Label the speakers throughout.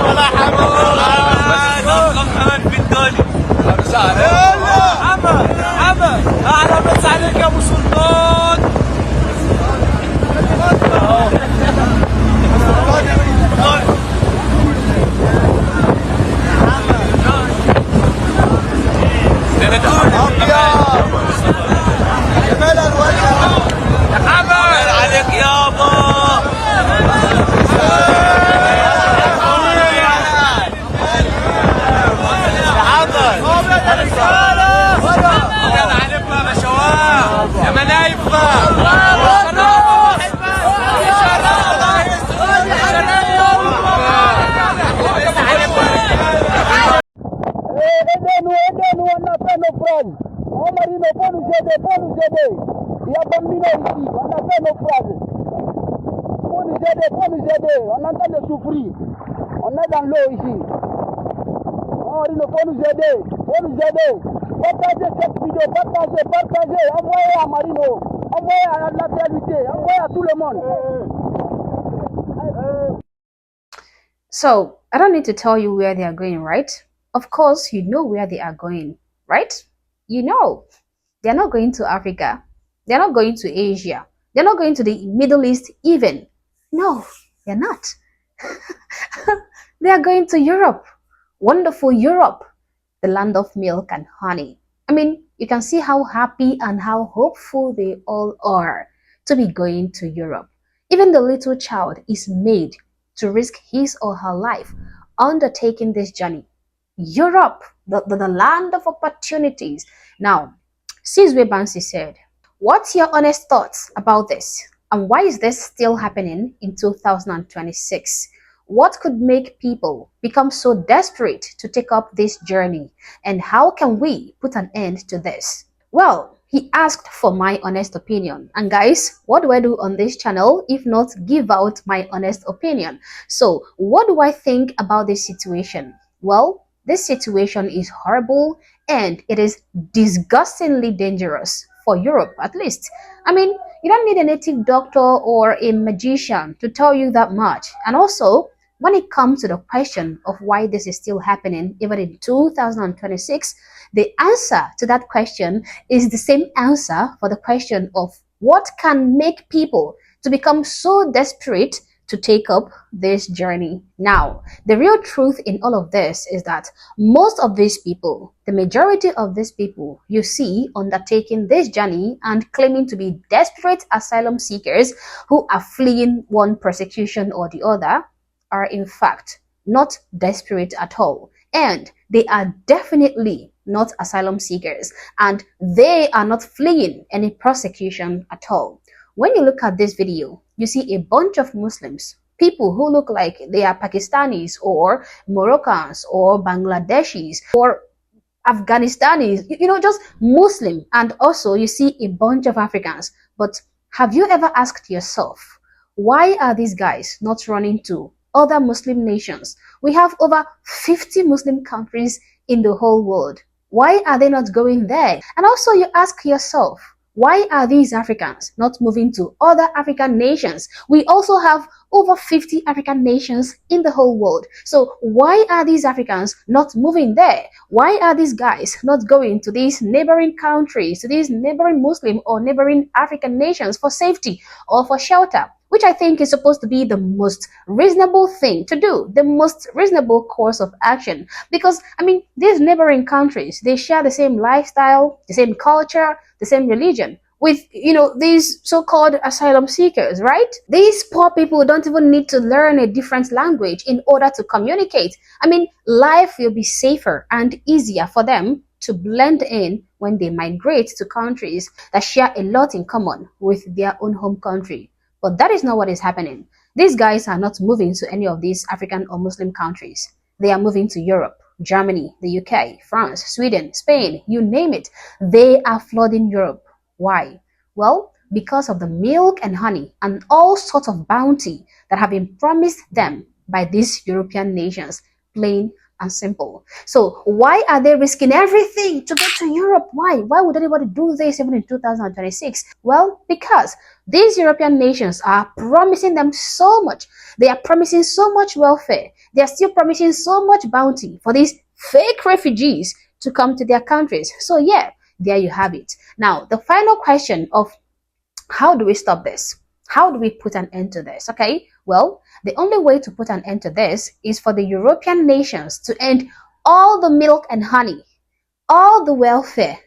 Speaker 1: ولا حمد في الدنيا. حمد اعلى بس عليك يا ابو سلطان. عليك يابا. يا منايفة
Speaker 2: on entend de souffrir. On est dans l'eau ici. Il faut nous aider. Partagez cette vidéo, partagez. Envoyez à Marino, envoyez à la réalité, envoyez à tout le monde.
Speaker 3: So, I don't need to tell you where they are going, right? Of course, you know where they are going, right? You know. They're not going to Africa. They're not going to Asia. They're not going to the Middle East even. No, they're not. They are going to Europe. Wonderful Europe, the land of milk and honey. I mean, you can see how happy and how hopeful they all are to be going to Europe. Even the little child is made to risk his or her life undertaking this journey. Europe, the land of opportunities. Now, Sizwe Bansi said, what's your honest thoughts about this? And why is this still happening in 2026? What could make people become so desperate to take up this journey? And how can we put an end to this? Well, he asked for my honest opinion. And guys, what do I do on this channel if not give out my honest opinion? So, what do I think about this situation? Well, this situation is horrible and it is disgustingly dangerous for Europe, at least. I mean, you don't need a native doctor or a magician to tell you that much. And also, when it comes to the question of why this is still happening even in 2026, the answer to that question is the same answer for the question of what can make people to become so desperate to take up this journey. Now, the real truth in all of this is that most of these people, the majority of these people you see undertaking this journey and claiming to be desperate asylum seekers who are fleeing one persecution or the other, are in fact not desperate at all. And they are definitely not asylum seekers, and they are not fleeing any persecution at all. When you look at this video, you see a bunch of Muslims, people who look like they are Pakistanis or Moroccans or Bangladeshis or Afghanistanis, just Muslim. And also you see a bunch of Africans. But have you ever asked yourself, why are these guys not running to other Muslim nations? We have over 50 Muslim countries in the whole world. Why are they not going there? And also you ask yourself, why are these Africans not moving to other African nations? We also have over 50 African nations in the whole world. So why are these Africans not moving there? Why are these guys not going to these neighboring countries, to these neighboring Muslim or neighboring African nations for safety or for shelter? Which I think is supposed to be the most reasonable thing to do, the most reasonable course of action. Because, I mean, these neighboring countries, they share the same lifestyle, the same culture, the same religion with, these so-called asylum seekers, right? These poor people don't even need to learn a different language in order to communicate. I mean, life will be safer and easier for them to blend in when they migrate to countries that share a lot in common with their own home country. But that is not what is happening. These guys are not moving to any of these African or Muslim countries. They are moving to Europe, Germany, the UK, France, Sweden, Spain, you name it. They are flooding Europe. Why? Well, because of the milk and honey and all sorts of bounty that have been promised them by these European nations, plain and simple. So why are they risking everything to get to Europe? Why would anybody do this even in 2026? Well, because these European nations are promising them so much. They are promising so much welfare. They are still promising so much bounty for these fake refugees to come to their countries. So yeah, there you have it. Now, the final question of how do we stop this? How do we put an end to this? Okay, well, the only way to put an end to this is for the European nations to end all the milk and honey, all the welfare,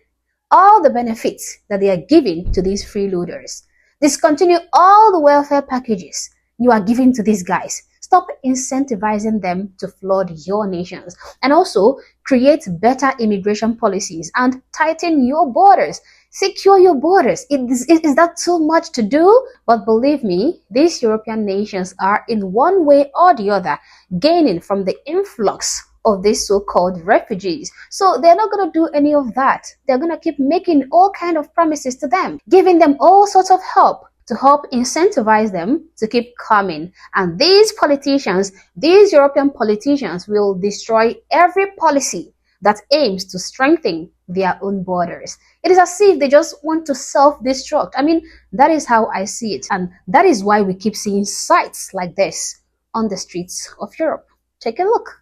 Speaker 3: all the benefits that they are giving to these freeloaders. Discontinue all the welfare packages you are giving to these guys. Stop incentivizing them to flood your nations. And also create better immigration policies and tighten your borders. Secure your borders. Is that too much to do? But believe me, these European nations are in one way or the other gaining from the influx of these so-called refugees. So they're not going to do any of that. They're going to keep making all kind of promises to them, giving them all sorts of help to help incentivize them to keep coming. And these politicians, these European politicians, will destroy every policy that aims to strengthen their own borders. It is as if they just want to self-destruct. I mean, that is how I see it. And that is why we keep seeing sights like this on the streets of Europe. Take a look.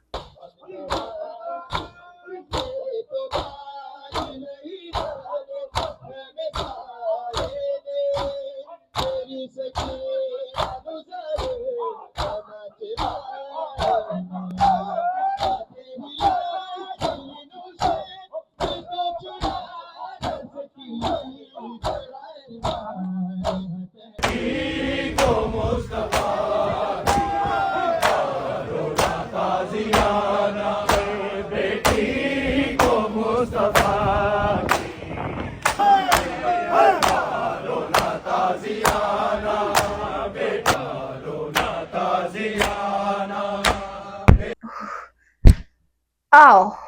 Speaker 3: Oh,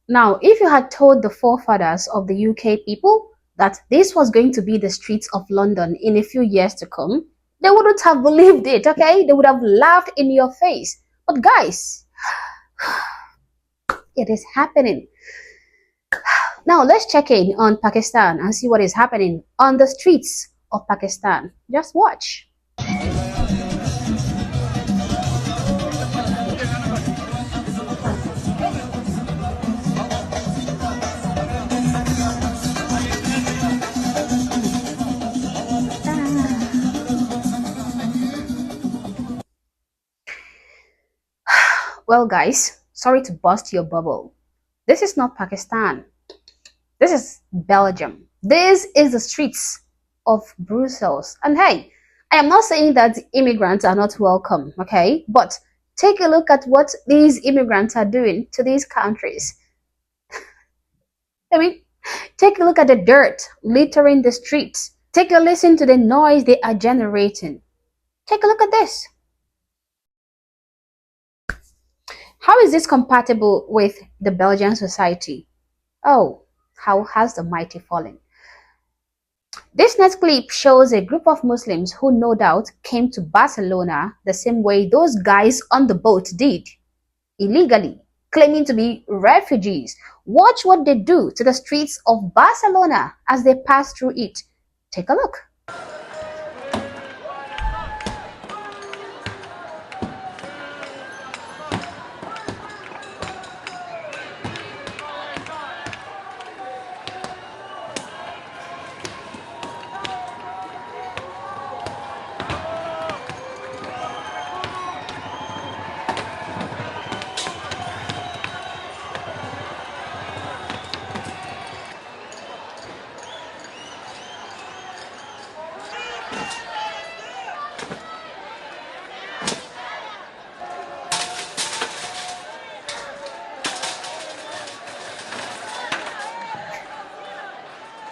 Speaker 3: now if you had told the forefathers of the UK people that this was going to be the streets of London in a few years to come, they wouldn't have believed it, okay? They would have laughed in your face. But guys, it is happening. Now let's check in on Pakistan and see what is happening on the streets of Pakistan. Just watch. Well, guys, sorry to bust your bubble. This is not Pakistan. This is Belgium. This is the streets of Brussels. And hey, I am not saying that immigrants are not welcome, okay? But take a look at what these immigrants are doing to these countries. I mean, take a look at the dirt littering the streets. Take a listen to the noise they are generating. Take a look at this. How is this compatible with the Belgian society? Oh, how has the mighty fallen? This next clip shows a group of Muslims who no doubt came to Barcelona the same way those guys on the boat did, illegally, claiming to be refugees. Watch what they do to the streets of Barcelona as they pass through it. Take a look.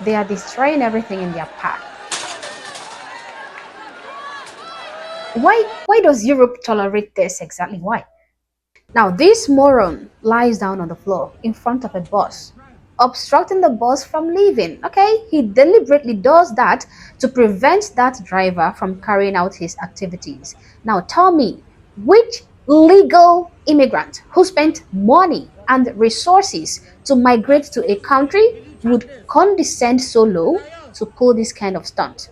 Speaker 3: They are destroying everything in their path. Why does Europe tolerate this exactly? Why? Now, this moron lies down on the floor in front of a bus, obstructing the bus from leaving. Okay, he deliberately does that to prevent that driver from carrying out his activities. Now, tell me, which legal immigrant who spent money and resources to migrate to a country would condescend so low to pull this kind of stunt.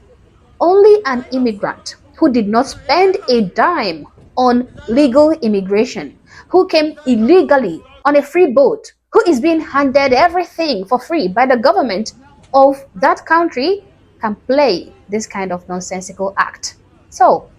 Speaker 3: Only an immigrant who did not spend a dime on legal immigration, who came illegally on a free boat, who is being handed everything for free by the government of that country, can play this kind of nonsensical act. So,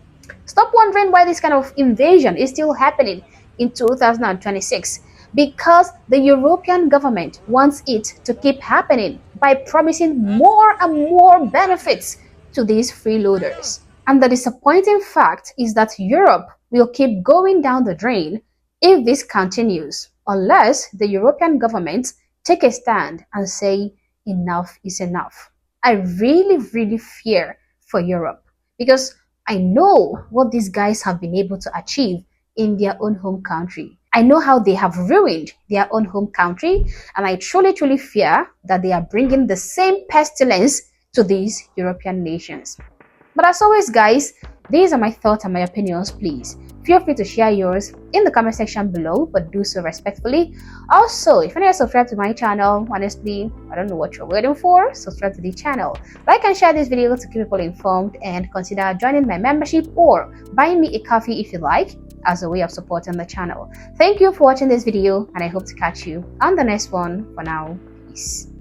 Speaker 3: stop wondering why this kind of invasion is still happening in 2026, because the European government wants it to keep happening by promising more and more benefits to these freeloaders. And the disappointing fact is that Europe will keep going down the drain if this continues, unless the European governments take a stand and say enough is enough. I really, really fear for Europe, because I know what these guys have been able to achieve in their own home country. I know how they have ruined their own home country, and I truly, truly fear that they are bringing the same pestilence to these European nations. But as always, guys, these are my thoughts and my opinions. Please feel free to share yours in the comment section below, but do so respectfully. Also, if you're not subscribed to my channel, honestly, I don't know what you're waiting for. Subscribe to the channel, like and share this video to keep people informed, and consider joining my membership or buying me a coffee if you like, as a way of supporting the channel. Thank you for watching this video, and I hope to catch you on the next one. For now, peace.